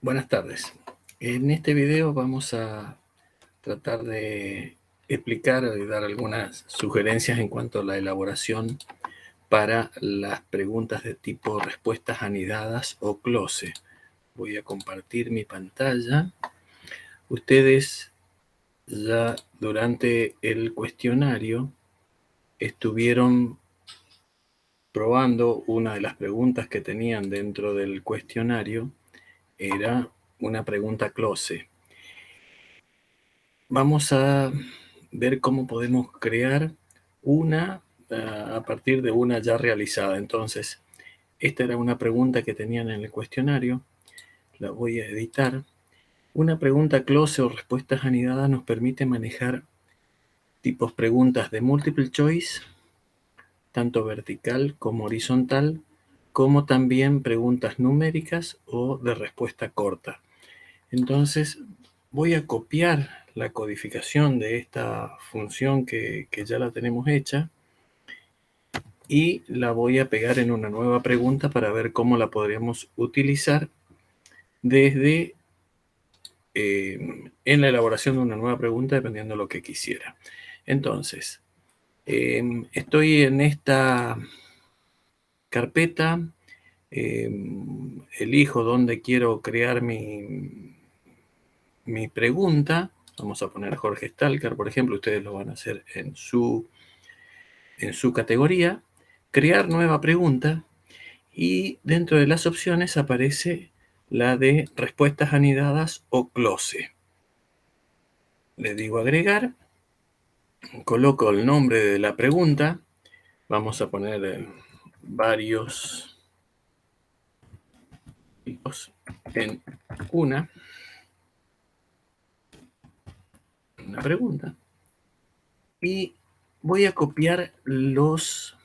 Buenas tardes. En este video vamos a tratar de explicar y dar algunas sugerencias en cuanto a la elaboración para las preguntas de tipo respuestas anidadas o close. Voy a compartir mi pantalla. Ustedes ya durante el cuestionario estuvieron probando una de las preguntas que tenían dentro del cuestionario. Era una pregunta close. Vamos a ver cómo podemos crear una a partir de una ya realizada. Entonces, esta era una pregunta que tenían en el cuestionario. La voy a editar. Una pregunta close o respuestas anidadas nos permite manejar tipos preguntas de multiple choice, tanto vertical como horizontal, como también preguntas numéricas o de respuesta corta. Entonces, voy a copiar la codificación de esta función que ya la tenemos hecha y la voy a pegar en una nueva pregunta para ver cómo la podríamos utilizar desde en la elaboración de una nueva pregunta dependiendo de lo que quisiera. Entonces, estoy en esta carpeta, elijo dónde quiero crear mi pregunta. Vamos a poner Jorge Stalker, por ejemplo. Ustedes lo van a hacer en su categoría. Crear nueva pregunta. Y dentro de las opciones aparece la de respuestas anidadas o close. Le digo agregar. Coloco el nombre de la pregunta. Vamos a poner varios tipos en una pregunta. Y voy a copiar los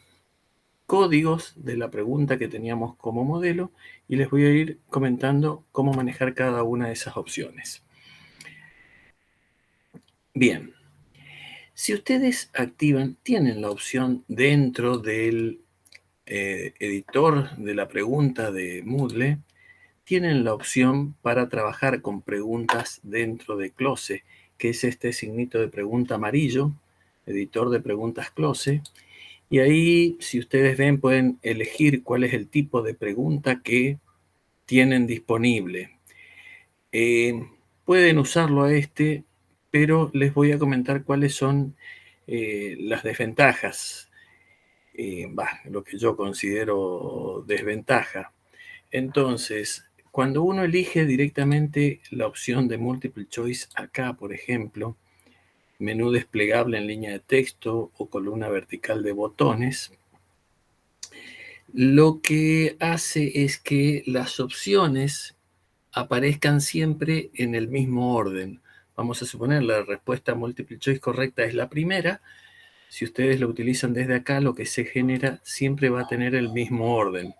códigos de la pregunta que teníamos como modelo y les voy a ir comentando cómo manejar cada una de esas opciones. Bien, si ustedes activan, tienen la opción dentro del editor de la pregunta de Moodle, tienen la opción para trabajar con preguntas dentro de Close, que es este signito de pregunta amarillo, editor de preguntas Close. Y ahí, si ustedes ven, pueden elegir cuál es el tipo de pregunta que tienen disponible. Pueden usarlo a este, pero les voy a comentar cuáles son las desventajas, lo que yo considero desventaja. Entonces, cuando uno elige directamente la opción de multiple choice acá, por ejemplo, menú desplegable en línea de texto o columna vertical de botones, lo que hace es que las opciones aparezcan siempre en el mismo orden. Vamos a suponer la respuesta multiple choice correcta es la primera. Si ustedes lo utilizan desde acá, lo que se genera siempre va a tener el mismo orden.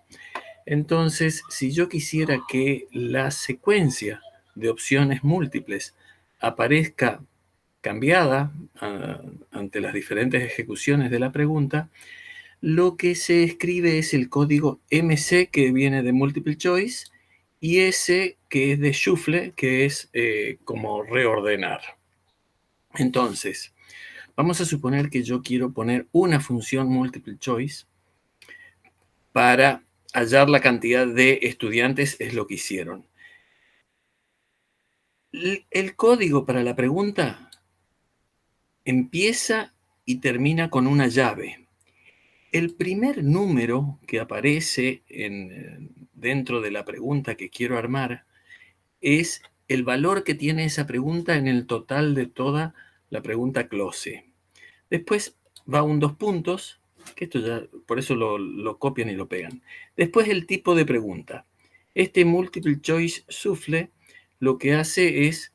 Entonces, si yo quisiera que la secuencia de opciones múltiples aparezca cambiada ante las diferentes ejecuciones de la pregunta, lo que se escribe es el código MC, que viene de Multiple Choice, y S, que es de Shuffle, que es como reordenar. Entonces, vamos a suponer que yo quiero poner una función Multiple Choice para hallar la cantidad de estudiantes, es lo que hicieron. El código para la pregunta empieza y termina con una llave. El primer número que aparece dentro de la pregunta que quiero armar es el valor que tiene esa pregunta en el total de toda la pregunta close. Después va un dos puntos, que esto ya, por eso lo copian y lo pegan. Después el tipo de pregunta. Este multiple choice shuffle lo que hace es,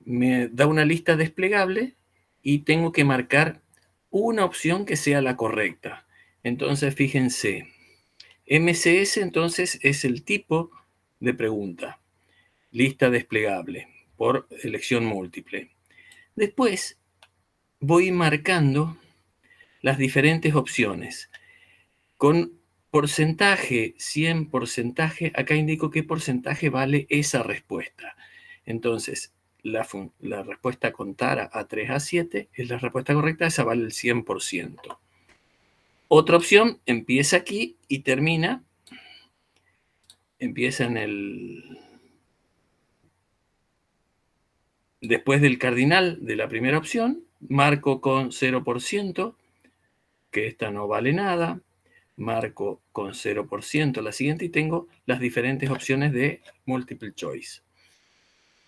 me da una lista desplegable y tengo que marcar una opción que sea la correcta. Entonces, fíjense, MCS entonces es el tipo de pregunta, lista desplegable por elección múltiple. Después voy marcando las diferentes opciones con Porcentaje, 100 porcentaje, acá indico qué porcentaje vale esa respuesta. Entonces, la respuesta con tara a 3 a 7 es la respuesta correcta, esa vale el 100%. Otra opción empieza aquí y empieza después del cardinal de la primera opción, marco con 0%, que esta no vale nada, marco con 0% la siguiente y tengo las diferentes opciones de multiple choice.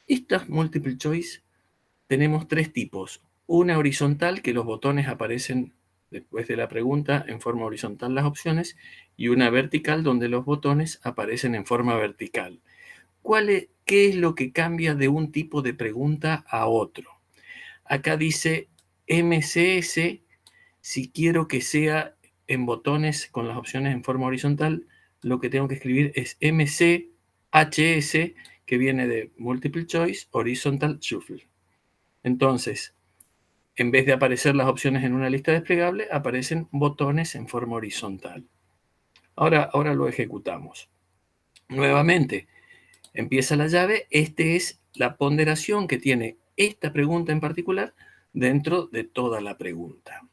Estas multiple choice tenemos tres tipos. Una horizontal, que los botones aparecen después de la pregunta en forma horizontal las opciones, y una vertical donde los botones aparecen en forma vertical. ¿Qué es lo que cambia de un tipo de pregunta a otro? Acá dice MCS, si quiero que sea en botones con las opciones en forma horizontal, lo que tengo que escribir es MCHS, que viene de Multiple Choice Horizontal Shuffle. Entonces, en vez de aparecer las opciones en una lista desplegable, aparecen botones en forma horizontal. Ahora lo ejecutamos. Nuevamente, empieza la llave. Esta es la ponderación que tiene esta pregunta en particular dentro de toda la pregunta.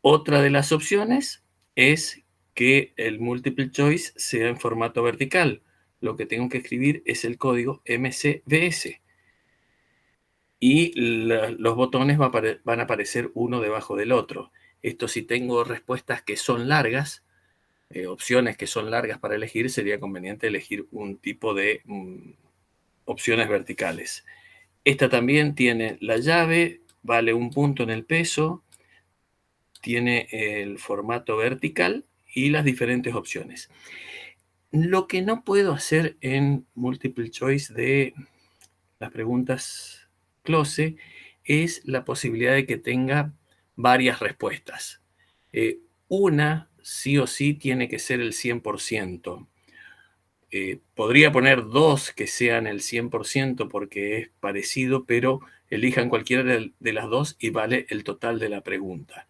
Otra de las opciones es que el multiple choice sea en formato vertical. Lo que tengo que escribir es el código MCVS. Y los botones van a aparecer uno debajo del otro. Esto, si tengo respuestas que son largas, opciones que son largas para elegir, sería conveniente elegir un tipo de opciones verticales. Esta también tiene la llave, vale 1 punto en el peso, tiene el formato vertical y las diferentes opciones. Lo que no puedo hacer en multiple choice de las preguntas close es la posibilidad de que tenga varias respuestas. Una sí o sí tiene que ser el 100%. Podría poner dos que sean el 100% porque es parecido, pero elijan cualquiera de las dos y vale el total de la pregunta.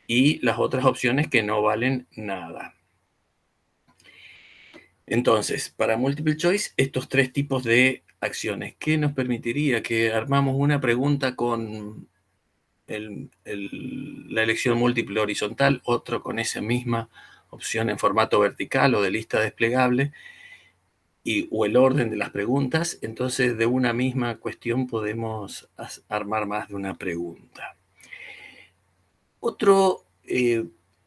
Y las otras opciones que no valen nada. Entonces, para multiple choice, estos tres tipos de acciones. ¿Qué nos permitiría? Que armamos una pregunta con la elección múltiple horizontal, otro con esa misma opción en formato vertical o de lista desplegable, o el orden de las preguntas. Entonces, de una misma cuestión podemos armar más de una pregunta. Otro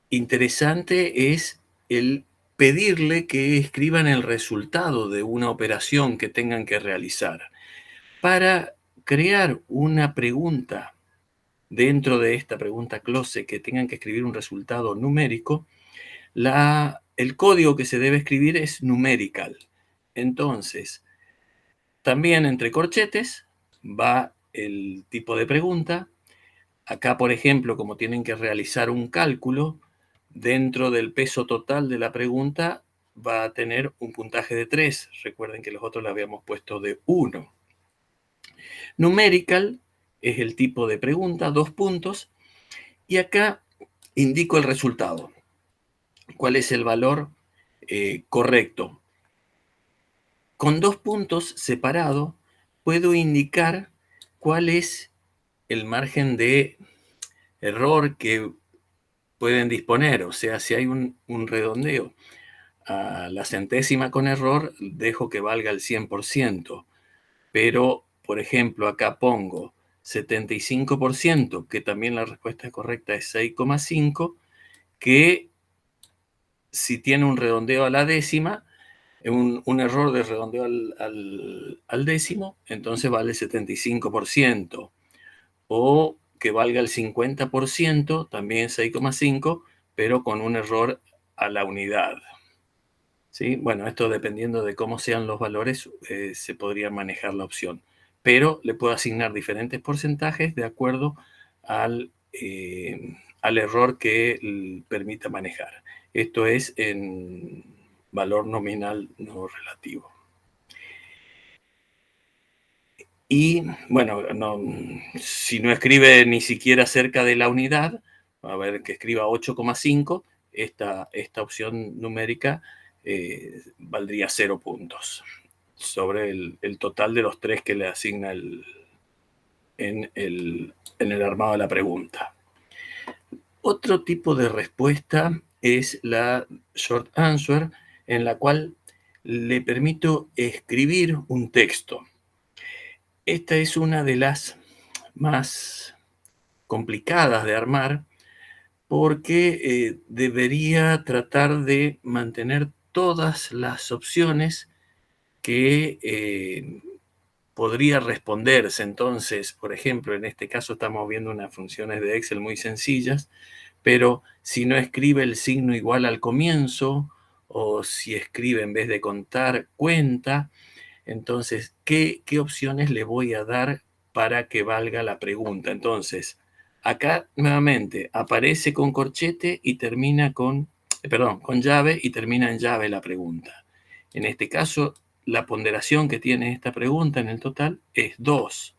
interesante es el pedirle que escriban el resultado de una operación que tengan que realizar. Para crear una pregunta dentro de esta pregunta close que tengan que escribir un resultado numérico, el código que se debe escribir es numerical. Entonces, también entre corchetes va el tipo de pregunta. Acá, por ejemplo, como tienen que realizar un cálculo, dentro del peso total de la pregunta va a tener un puntaje de 3. Recuerden que los otros le habíamos puesto de 1. Numerical es el tipo de pregunta, 2 puntos. Y acá indico el resultado. ¿Cuál es el valor correcto? Con 2 puntos separados puedo indicar cuál es el margen de error que pueden disponer. O sea, si hay un redondeo a la centésima con error, dejo que valga el 100%. Pero, por ejemplo, acá pongo 75%, que también la respuesta correcta es 6,5, que si tiene un redondeo a la décima, un error de redondeo al décimo, entonces vale 75%. O que valga el 50%, también 6,5, pero con un error a la unidad. ¿Sí? Bueno, esto dependiendo de cómo sean los valores, se podría manejar la opción. Pero le puedo asignar diferentes porcentajes de acuerdo al error que permita manejar. Esto es en valor nominal no relativo. Y bueno, si no escribe ni siquiera cerca de la unidad, a ver que escriba 8,5, esta opción numérica valdría 0 puntos sobre el total de los 3 que le asigna en el armado de la pregunta. Otro tipo de respuesta es la short answer, en la cual le permito escribir un texto. Esta es una de las más complicadas de armar porque debería tratar de mantener todas las opciones que podría responderse. Entonces, por ejemplo, en este caso estamos viendo unas funciones de Excel muy sencillas, pero si no escribe el signo igual al comienzo, o si escribe en vez de contar, cuenta, entonces, ¿qué opciones le voy a dar para que valga la pregunta? Entonces, acá nuevamente aparece con corchete y termina con llave y termina en llave la pregunta. En este caso, la ponderación que tiene esta pregunta en el total es 2.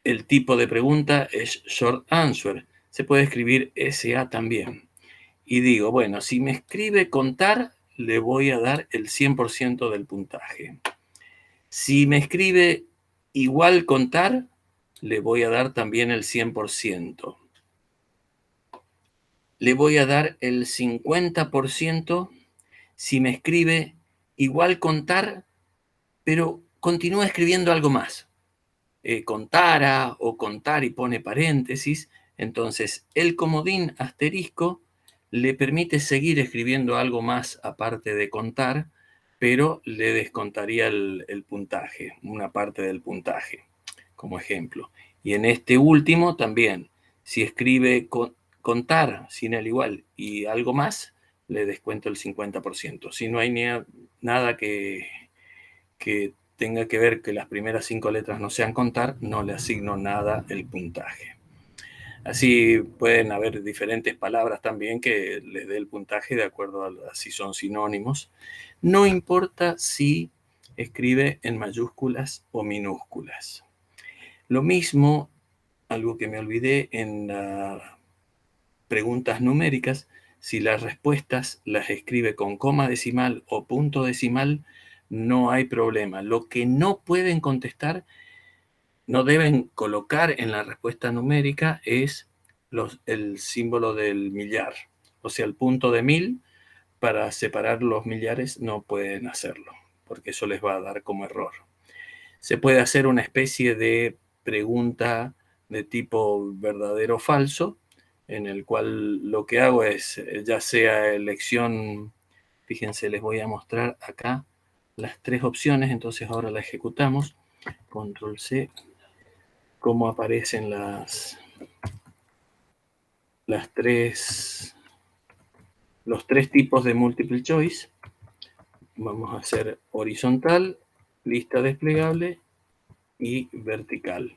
El tipo de pregunta es short answer. Se puede escribir SA también. Y digo, bueno, si me escribe contar, le voy a dar el 100% del puntaje. Si me escribe igual contar, le voy a dar también el 100%. Le voy a dar el 50% si me escribe igual contar, pero continúa escribiendo algo más. Contara o contar y pone paréntesis. Entonces, el comodín asterisco le permite seguir escribiendo algo más aparte de contar, pero le descontaría el puntaje, una parte del puntaje, como ejemplo. Y en este último también, si escribe contar sin el igual y algo más, le descuento el 50%. Si no hay nada que tenga que ver que las primeras 5 letras no sean contar, no le asigno nada el puntaje. Así pueden haber diferentes palabras también que les dé el puntaje de acuerdo a si son sinónimos. No importa si escribe en mayúsculas o minúsculas. Lo mismo, algo que me olvidé en las preguntas numéricas, si las respuestas las escribe con coma decimal o punto decimal, no hay problema. Lo que no pueden contestar, no deben colocar en la respuesta numérica es el símbolo del millar. O sea, el punto de 1000, para separar los millares no pueden hacerlo, porque eso les va a dar como error. Se puede hacer una especie de pregunta de tipo verdadero o falso, en el cual lo que hago es, ya sea elección, fíjense, les voy a mostrar acá las 3 opciones, entonces ahora la ejecutamos, control C, cómo aparecen los 3 tipos de multiple choice. Vamos a hacer horizontal, lista desplegable y vertical.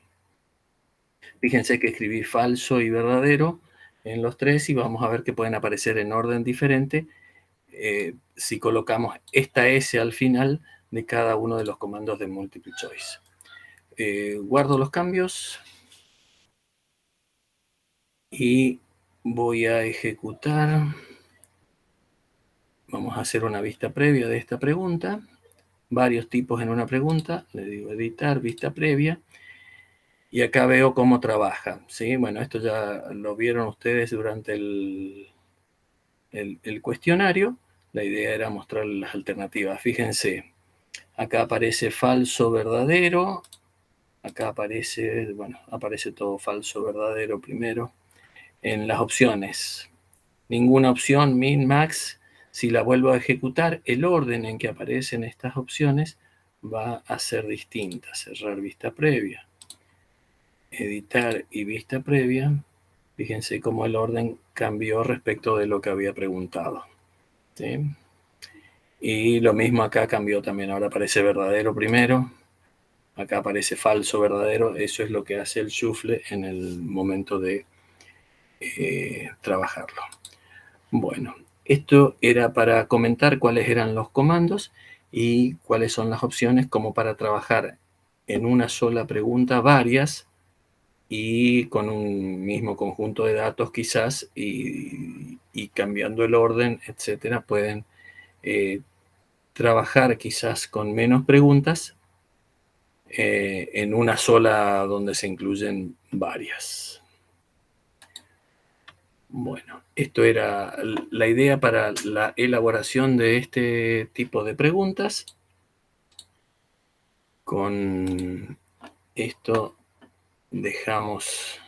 Fíjense que escribí falso y verdadero en los 3 y vamos a ver que pueden aparecer en orden diferente si colocamos esta S al final de cada uno de los comandos de multiple choice. Guardo los cambios y voy a ejecutar. Vamos a hacer una vista previa de esta pregunta. Varios tipos en una pregunta. Le digo editar, vista previa. Y acá veo cómo trabaja, ¿sí? Bueno, esto ya lo vieron ustedes durante el cuestionario. La idea era mostrar las alternativas. Fíjense, acá aparece falso, verdadero. Acá aparece, bueno, aparece todo falso, verdadero primero. En las opciones, ninguna opción, min, max. Si la vuelvo a ejecutar, el orden en que aparecen estas opciones va a ser distinta. Cerrar vista previa, editar y vista previa. Fíjense cómo el orden cambió respecto de lo que había preguntado, ¿sí? Y lo mismo acá cambió también. Ahora aparece verdadero primero. Acá aparece falso, verdadero. Eso es lo que hace el shuffle en el momento de trabajarlo. Bueno, esto era para comentar cuáles eran los comandos y cuáles son las opciones como para trabajar en una sola pregunta varias y con un mismo conjunto de datos quizás y cambiando el orden, etcétera, pueden trabajar quizás con menos preguntas en una sola donde se incluyen varias. Bueno, esto era la idea para la elaboración de este tipo de preguntas. Con esto dejamos